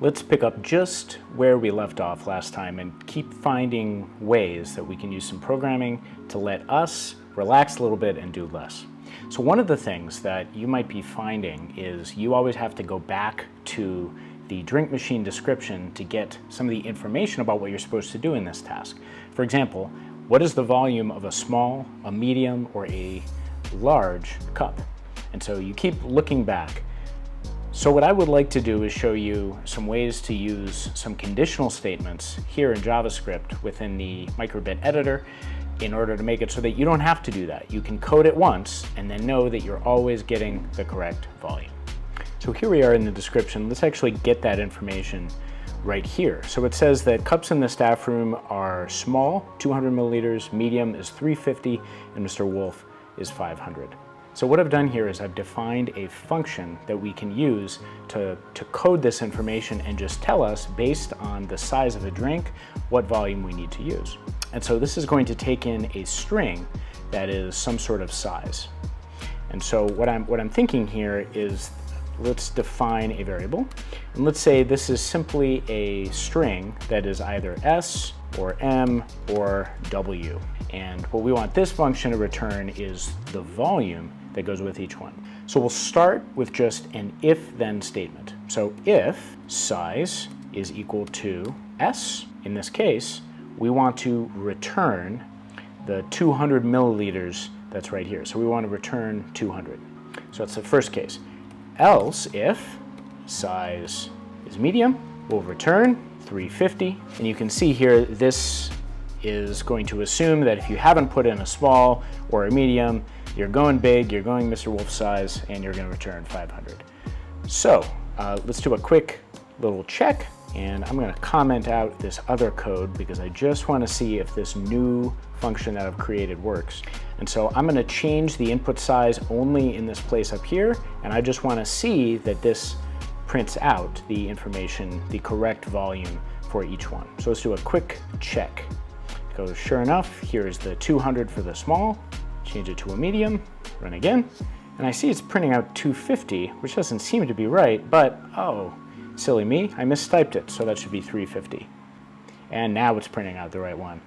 Let's pick up just where we left off last time and keep finding ways that we can use some programming to let us relax a little bit and do less. So one of the things that you might be finding is you always have to go back to the drink machine description to get some of the information about what you're supposed to do in this task. For example, what is the volume of a small, a medium, or a large cup? And so you keep looking back. So what I would like to do is show you some ways to use some conditional statements here in JavaScript within the microbit editor in order to make it so that you don't have to do that. You can code it once and then know that you're always getting the correct volume. So here we are in the description. Let's actually get that information right here. So it says that cups in the staff room are small, 200 milliliters, medium is 350, and Mr. Wolf is 500. So what I've done here is I've defined a function that we can use to code this information and just tell us, based on the size of a drink, what volume we need to use. And so this is going to take in a string that is some sort of size. And so what I'm thinking here is, let's define a variable. And let's say this is simply a string that is either S or M or W. And what we want this function to return is the volume that goes with each one. So we'll start with just an if-then statement. So if size is equal to S, in this case, we want to return the 200 milliliters that's right here. So we want to return 200. So that's the first case. Else, if size is medium, we'll return 350. And you can see here, this is going to assume that if you haven't put in a small or a medium, you're going big, you're going Mr. Wolf size, and you're going to return 500. So let's do a quick little check, and I'm going to comment out this other code because I just want to see if this new function that I've created works. And so I'm going to change the input size only in this place up here, and I just want to see that this prints out the information, the correct volume for each one. So let's do a quick check. So sure enough, here's the 200 for the small, change it to a medium, run again, and I see it's printing out 250, which doesn't seem to be right, but oh, silly me, I mistyped it, so that should be 350. And now it's printing out the right one.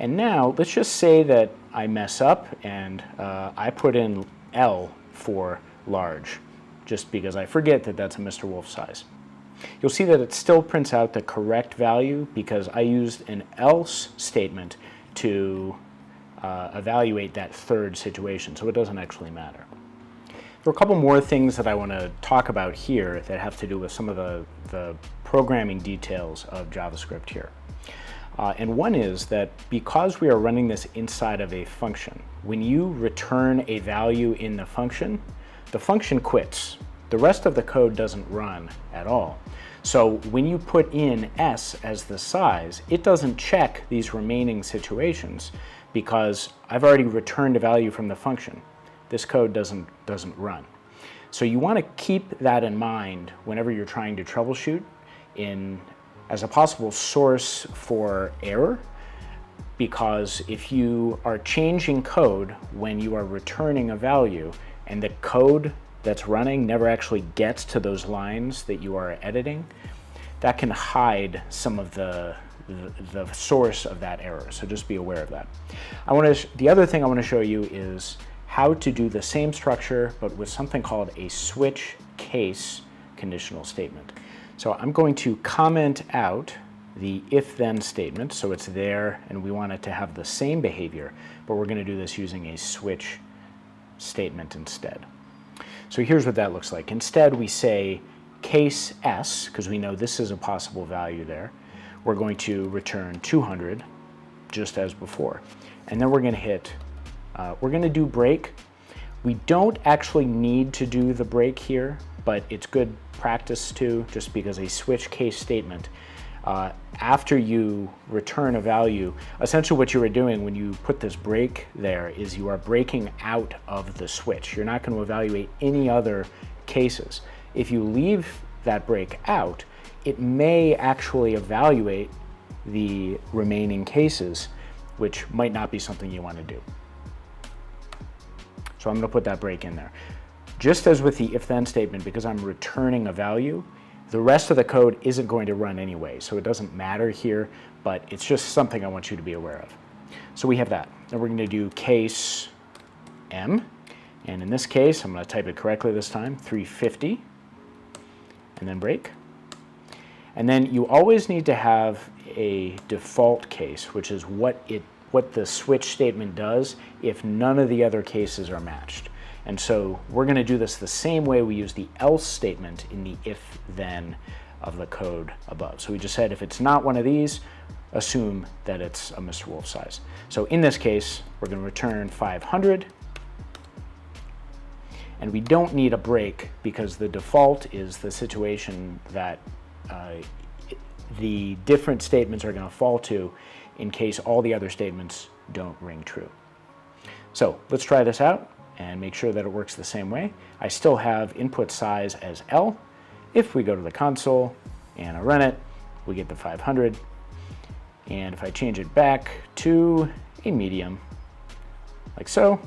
And now let's just say that I mess up and I put in L for large, just because I forget that that's a Mr. Wolf size. You'll see that it still prints out the correct value because I used an else statement to evaluate that third situation, so it doesn't actually matter. There are a couple more things that I want to talk about here that have to do with some of the programming details of JavaScript here. And one is that because we are running this inside of a function, when you return a value in the function quits. The rest of the code doesn't run at all. So when you put in S as the size, it doesn't check these remaining situations because I've already returned a value from the function. This code doesn't run. So you want to keep that in mind whenever you're trying to troubleshoot as a possible source for error, because if you are changing code when you are returning a value and the code that's running never actually gets to those lines that you are editing, that can hide some of the source of that error. So just be aware of that. The other thing I want to show you is how to do the same structure but with something called a switch case conditional statement. So I'm going to comment out the if-then statement, so it's there and we want it to have the same behavior, but we're going to do this using a switch statement instead. So here's what that looks like. Instead, we say case S, because we know this is a possible value there. We're going to return 200, just as before. And then we're going to do break. We don't actually need to do the break here, but it's good practice too, just because a switch case statement, after you return a value, essentially what you are doing when you put this break there is you are breaking out of the switch. You're not going to evaluate any other cases. If you leave that break out, it may actually evaluate the remaining cases, which might not be something you want to do. So I'm going to put that break in there. Just as with the if-then statement, because I'm returning a value, The rest of the code isn't going to run anyway, so it doesn't matter here, but it's just something I want you to be aware of. So we have that. Then we're going to do case M, and in this case, I'm going to type it correctly this time, 350, and then break. And then you always need to have a default case, which is what the switch statement does if none of the other cases are matched. And so we're going to do this the same way we use the else statement in the if-then of the code above. So we just said if it's not one of these, assume that it's a Mr. Wolf size. So in this case, we're going to return 500. And we don't need a break because the default is the situation that the different statements are going to fall to in case all the other statements don't ring true. So let's try this out and make sure that it works the same way. I still have input size as L. If we go to the console and I run it, we get the 500. And if I change it back to a medium, like so,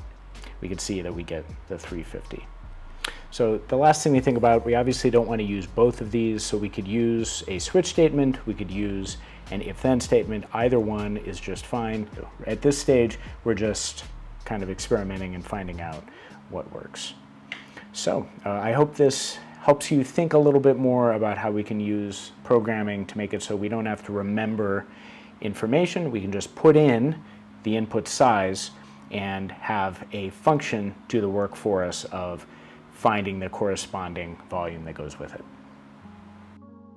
we can see that we get the 350. So the last thing we think about, we obviously don't want to use both of these, so we could use a switch statement, we could use an if-then statement. Either one is just fine. At this stage, we're just kind of experimenting and finding out what works. So I hope this helps you think a little bit more about how we can use programming to make it so we don't have to remember information. We can just put in the input size and have a function do the work for us of finding the corresponding volume that goes with it.